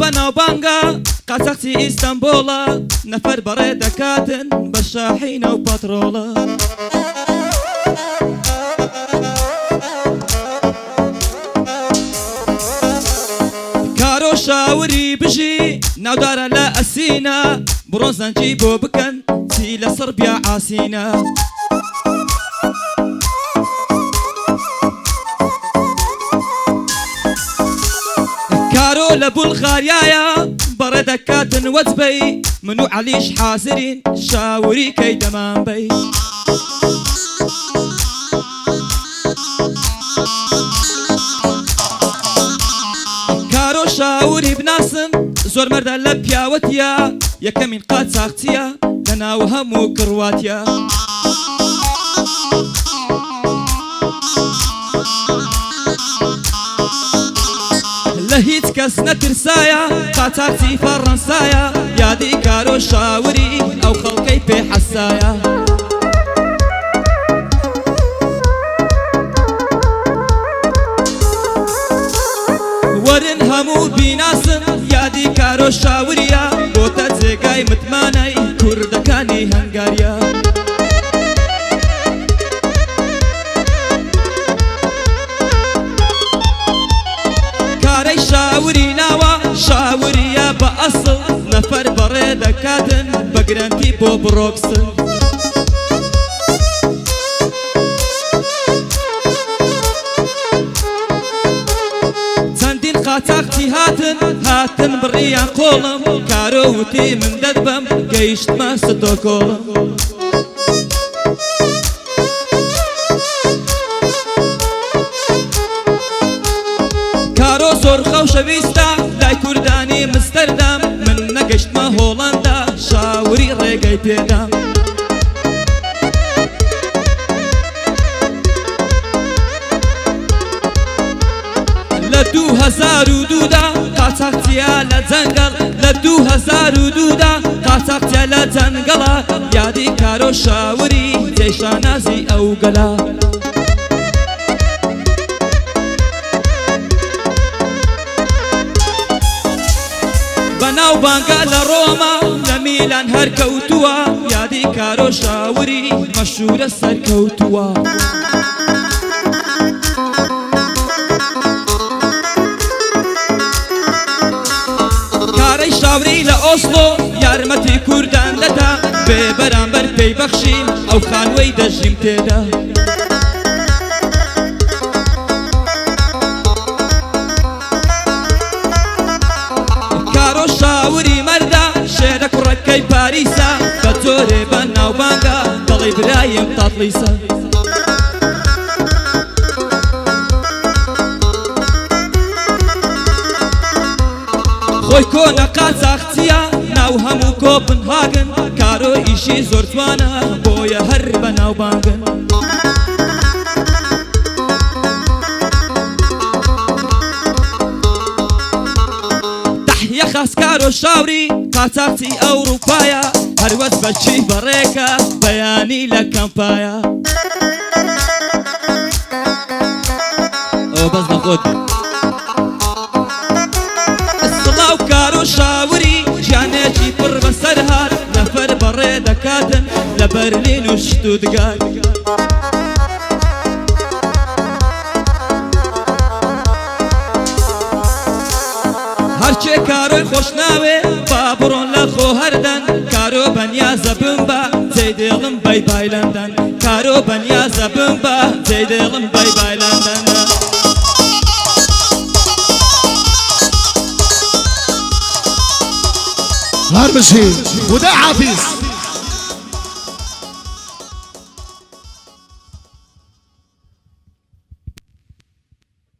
بناو بانگا قاچاقچی ئیستانبوڵە نەفەر بەڕێ دەکاتن بە شاحینە و پەترۆڵە کارۆ شاوری بژی ناودارە لە ئەسینە بڕۆ زەنجی بۆ بکەن چی لەسەر بیا ئاسینە کارۆ لە بولغاریایە بەڕێ دەکاتن وەجبەی من و عەلیش حازرین شاوری کەی دەمان بەی کارۆ شاوری بناسن زۆر مەردە لە پیاوەتیە یەکەمین قاچاقچیە لەناو هەموو کڕواتیە لە هیچ کەس نەترسایە قاچاقچی فەڕەنسایە یادی کارۆ شاوری ئەو خەڵکەی پێ حەسایە وەرن هەموو بیناسن یادی کارۆ شاوریە بۆتە جێگای متمانەی کوردەکانی هەنگاریە کارەی شاوری ناوە شاوریە بە ئەسڵ نەفەر بەڕێ دەکاتن بە گرنگی بۆ بڕۆکسن چەندین قاچاقچی هاتن بڕیان قۆڵم کارۆ وتی من دەدبەم گەیشتمە ستۆکۆڵم کارۆ زۆر خەوشەویستە لای کوردانی مستەردام من نەگەشتمە هۆڵەندا شاوری ڕێگەی پێدام لە 2002دا قاچاقچیە لە جەنگەڵ لە 2002دا قاچاقچیە لە جەنگەڵە یادی کارۆ شاوری جێشانازی ئەو گەلە بەناو بانگا لە ڕۆما لە میلان هەرکەوتووە یادی کارۆ شاوری مەشهورە سەرکەوتووە کارەی شاوری لە ئۆسلۆ یارمەتی کوردان دەدا بێ بەرامبەر پێی بەخشیم ئەو خانوەی دەژیم تێدا کارۆ شاوری مەردا شێرە کوڕەکەی پاریسە بە جۆرێ بە ناوبانگە دەڵێ برایم تاتلیسە خۆی کۆنە قاچاقچیە ناو هەموو کۆپنهاگن کارۆ ئیشی زۆر جوانە بۆیە هەر بە ناوبانگن تەحیە خاس کارۆ شاوری قاچاقچی ئەوروپایە هەروەت بەچی بەڕێکە بەیانی لە کەمپایە ئەوە بەس نەخۆت سڵاو کارۆ شاوری ژیانێکی پڕ بەسەر هات نەفەر بەڕێ دەکاتن لە بەرلین و شتوتگارت هەرچێ کارۆی خۆش ناوێ با بڕۆن لە خۆ هەردەن کارۆ بەنیازە بم بە جێی دێڵم بەی بایلەندەن کارۆ بەنیازە بم بە جێی دێڵم بەی بایلەندەن هەر بشی بودە حافیز